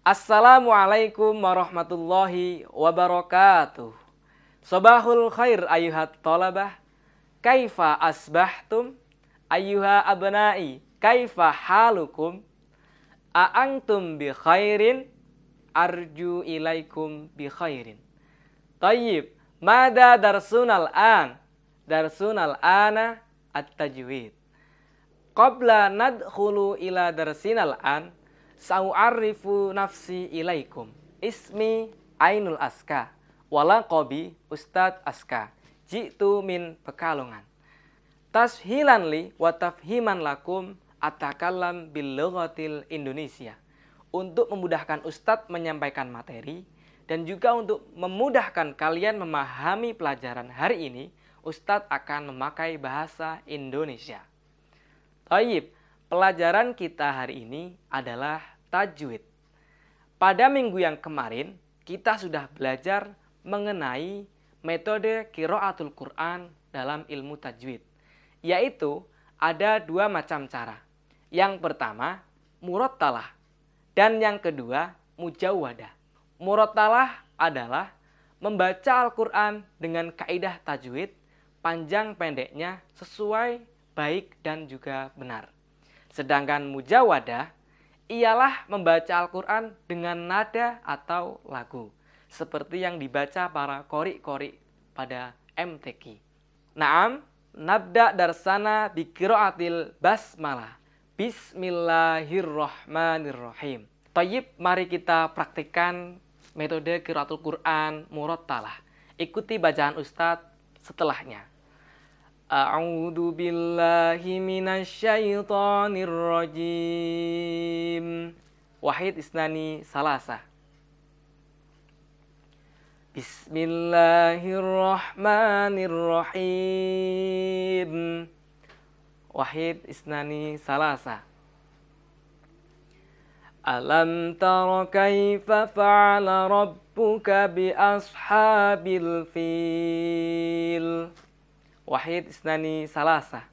Assalamualaikum warahmatullahi wabarakatuh. Sobahul khair ayuhat tolabah. Kaifa asbahtum? Ayuha abnai, kaifa halukum? A'antum bi khairin? Arju ilaikum bi khairin. Tayyib, mada darsunal an? Darsunal ana at-tajwid. Qabla nadkhulu ila darsinal an, sa'u'arrifu nafsi ilaikum. Ismi Ainul Aska, walaqabi Ustadz Aska. Jitu min Pekalongan. Tashilan li wa tafhiman lakum atakallam bil lughatil Indonesia. Untuk memudahkan Ustadz menyampaikan materi dan juga untuk memudahkan kalian memahami pelajaran hari ini, Ustadz akan memakai bahasa Indonesia. Tayyib. Pelajaran kita hari ini adalah tajwid. Pada minggu yang kemarin, kita sudah belajar mengenai metode qiraatul Quran dalam ilmu tajwid. Yaitu ada dua macam cara. Yang pertama, murottalah. Dan yang kedua, mujawwadah. Murottalah adalah membaca Al-Quran dengan kaidah tajwid, panjang pendeknya sesuai, baik dan juga benar. Sedangkan mujawwadah ialah membaca Al-Quran dengan nada atau lagu, seperti yang dibaca para qori-qori pada MTQ. Naam, nabda darsana bi qiraatil basmalah. Bismillahirrahmanirrahim. Thayyib, mari kita praktikkan metode qiraatul Quran murottalah. Ikuti bacaan Ustadz setelahnya. A'udzu billahi minasyaitonir rajim. Wahid isnani salasa. Bismillahirrahmanirrahim. Wahid isnani salasa. Alam tara kaifa fa'ala rabbuka bi ashabil fil. Wahid isnani salasa.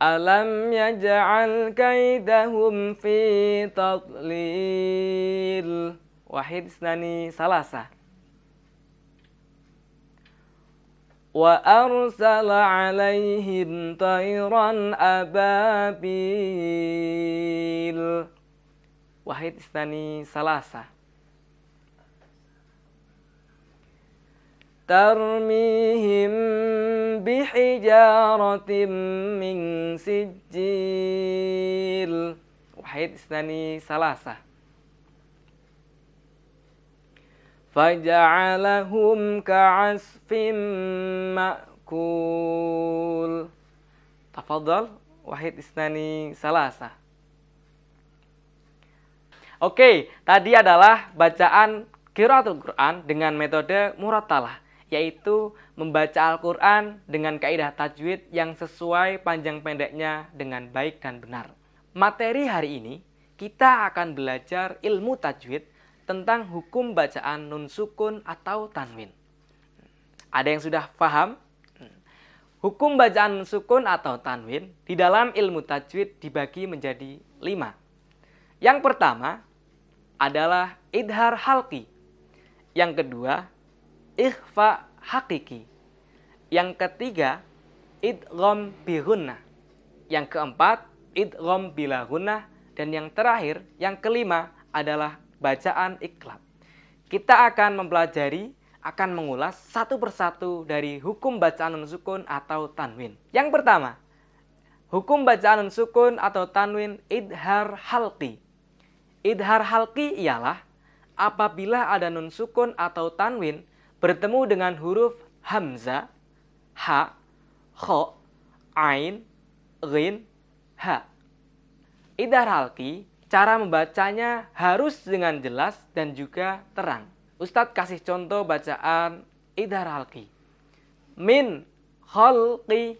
Alam yaj'al kaidahum fi tadlil. Wahid isnani salasa. Wa arsala alaihim tayran ababil. Wahid isnani salasa. Tarmihim bihijaratim min sijil. Wahid isnani salasa. Faja'alahum ka'asfim ma'kul. Tafadhal. Wahid isnani salasa. Oke, tadi adalah bacaan qiraatul Quran dengan metode murottalah, yaitu membaca Al-Quran dengan kaidah tajwid yang sesuai panjang pendeknya dengan baik dan benar. Materi hari ini, kita akan belajar ilmu tajwid tentang hukum bacaan nun sukun atau tanwin. Ada yang sudah paham? Hukum bacaan nun sukun atau tanwin di dalam ilmu tajwid dibagi menjadi 5. Yang pertama adalah idhar halqi. Yang kedua, ikhfa hakiki. Yang ketiga, idgham bihunnah. Yang keempat, idgham bila hunnah. Dan yang terakhir, yang kelima adalah bacaan iqlab. Kita akan mempelajari, akan mengulas satu persatu dari hukum bacaan nun sukun atau tanwin. Yang pertama, hukum bacaan nun sukun atau tanwin idhar halqi. Idhar halqi ialah apabila ada nun sukun atau tanwin bertemu dengan huruf hamzah, ha, kho, ain, ghin, ha. Idhar halqi, cara membacanya harus dengan jelas dan juga terang. Ustadz kasih contoh bacaan idhar halqi. Min khalqi.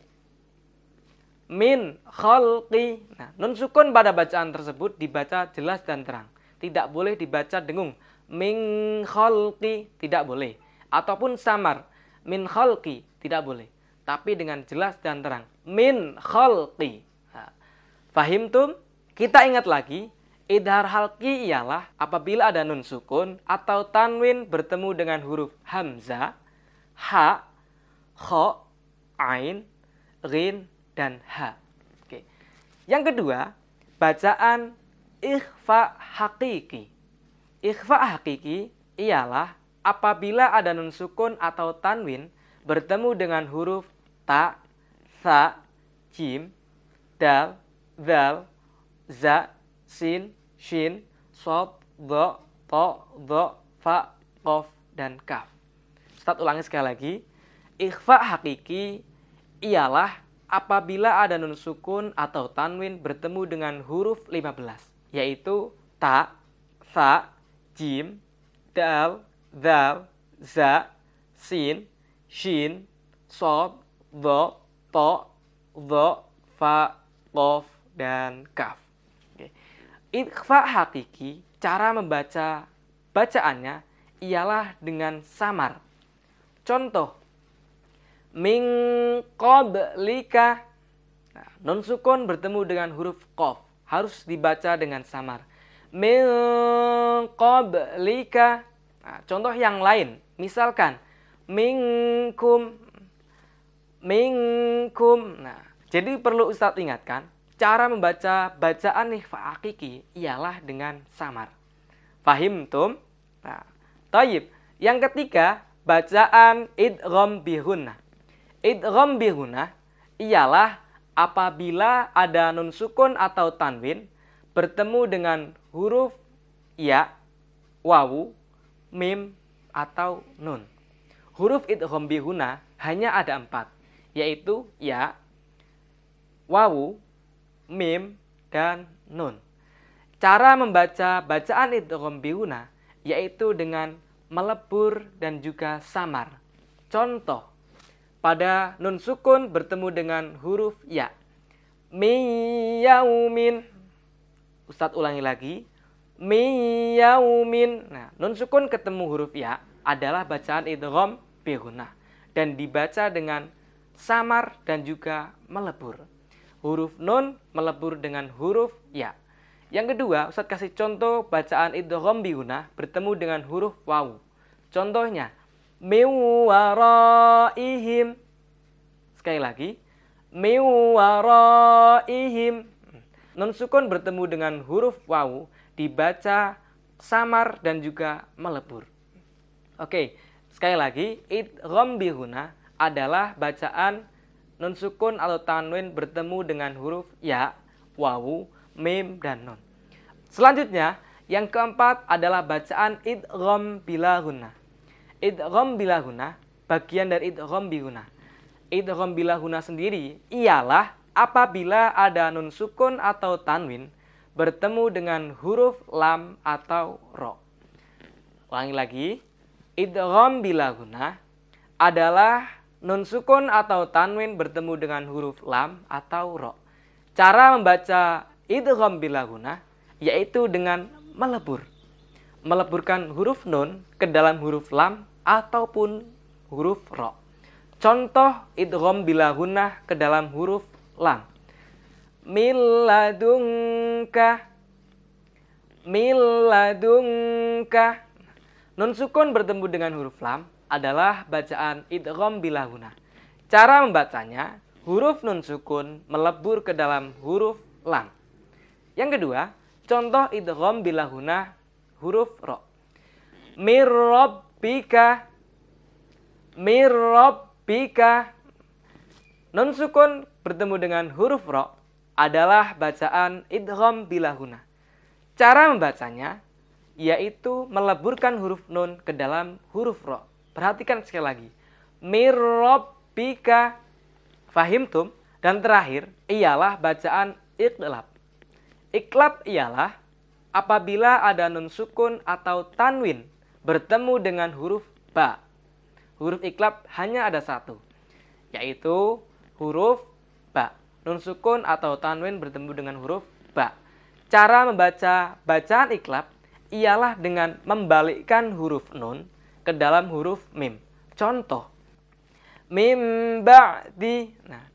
Min khalqi. Nah, nun sukun pada bacaan tersebut dibaca jelas dan terang. Tidak boleh dibaca dengung. Min khalqi, tidak boleh. Ataupun samar. Min khalqi, tidak boleh. Tapi dengan jelas dan terang. Min khalqi. Nah, fahimtum? Kita ingat lagi, idhar halqi ialah apabila ada nun sukun atau tanwin bertemu dengan huruf hamzah, ha, kha, ain, ghin, dan ha. Oke. Yang kedua, bacaan ikhfa hakiki. Ikhfa hakiki ialah apabila ada nun sukun atau tanwin bertemu dengan huruf ta, tha, jim, dal, zal, za, sin, shin, sod, do, to, do, fa, qaf, dan kaf. Ustaz ulangi sekali lagi. Ikhfa hakiki ialah apabila ada nun sukun atau tanwin bertemu dengan huruf 15, yaitu ta, tha, jim, dal, zal, za, sin, shin, sod, do, to, do, fa, qaf, dan kaf. Ikhfa hakiki, cara membaca bacaannya ialah dengan samar. Contoh, min qablika. Nah, nun sukun bertemu dengan huruf qaf, harus dibaca dengan samar. Min qablika. Nah, contoh yang lain, misalkan minkum, minkum. Nah, jadi perlu Ustadz ingatkan, cara membaca bacaan ikhfa hakiki ialah dengan samar. Fahimtum? Nah, tayyib. Yang ketiga, bacaan idgham bihunah. Idgham bihunah ialah apabila ada nun sukun atau tanwin bertemu dengan huruf ya, wawu, mim, atau nun. Huruf idgham bihunah hanya ada 4, yaitu ya, wawu, mim, dan nun. Cara membaca bacaan idgham bihunah yaitu dengan melebur dan juga samar. Contoh, pada nun sukun bertemu dengan huruf ya. Min yaumin. Ustadz ulangi lagi. Min yaumin. Nah, nun sukun ketemu huruf ya adalah bacaan idgham bihunah dan dibaca dengan samar dan juga melebur. Huruf nun melebur dengan huruf ya. Yang kedua, Ustadz kasih contoh bacaan idgham bihunah bertemu dengan huruf wawu. Contohnya, min waraihim. Sekali lagi, min waraihim. Nun sukun bertemu dengan huruf wawu dibaca samar dan juga melebur. Oke, sekali lagi, idgham bihunah adalah bacaan nun sukun atau tanwin bertemu dengan huruf ya, wawu, mim, dan nun. Selanjutnya, yang keempat adalah bacaan idgham bila gunnah. Idgham bila gunnah, bagian dari idgham bihunah. Idgham bila gunnah sendiri ialah apabila ada nun sukun atau tanwin bertemu dengan huruf lam atau ro. Ulangi lagi, idgham bila gunnah adalah nun sukun atau tanwin bertemu dengan huruf lam atau ro. Cara membaca idgham bila gunnah yaitu dengan melebur. Meleburkan huruf nun ke dalam huruf lam ataupun huruf ro. Contoh idgham bila gunnah ke dalam huruf lam. Min ladunka. Min ladunka. Nun sukun bertemu dengan huruf lam adalah bacaan idgham bila gunnah. Cara membacanya, huruf nun sukun melebur ke dalam huruf lam. Yang kedua, contoh idgham bila gunnah huruf ro. Mir rabbika. Mir rabbika. Nun sukun bertemu dengan huruf ro adalah bacaan idgham bila gunnah. Cara membacanya yaitu meleburkan huruf nun ke dalam huruf ro. Perhatikan sekali lagi. Mir rabbika. Fahimtum? Dan terakhir ialah bacaan iqlab. Iqlab ialah apabila ada nun sukun atau tanwin bertemu dengan huruf ba. Huruf iqlab hanya ada 1, yaitu huruf ba. Nun sukun atau tanwin bertemu dengan huruf ba. Cara membaca bacaan iqlab ialah dengan membalikkan huruf nun ke dalam huruf mim. Contoh, mim ba'di. Nah,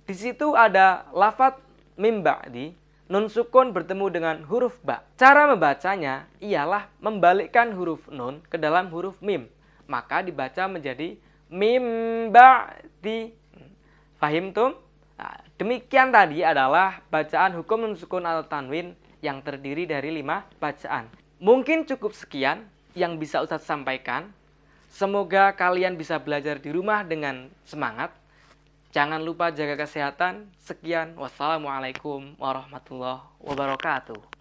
di situ ada lafadz mim ba'di nun sukun bertemu dengan huruf ba. Cara membacanya ialah membalikkan huruf nun ke dalam huruf mim. Maka dibaca menjadi mim ba'di. Fahim tum? Nah, demikian tadi adalah bacaan hukum nun sukun atau tanwin yang terdiri dari 5 bacaan. Mungkin cukup sekian yang bisa Ustadz sampaikan. Semoga kalian bisa belajar di rumah dengan semangat. Jangan lupa jaga kesehatan. Sekian. Wassalamualaikum warahmatullahi wabarakatuh.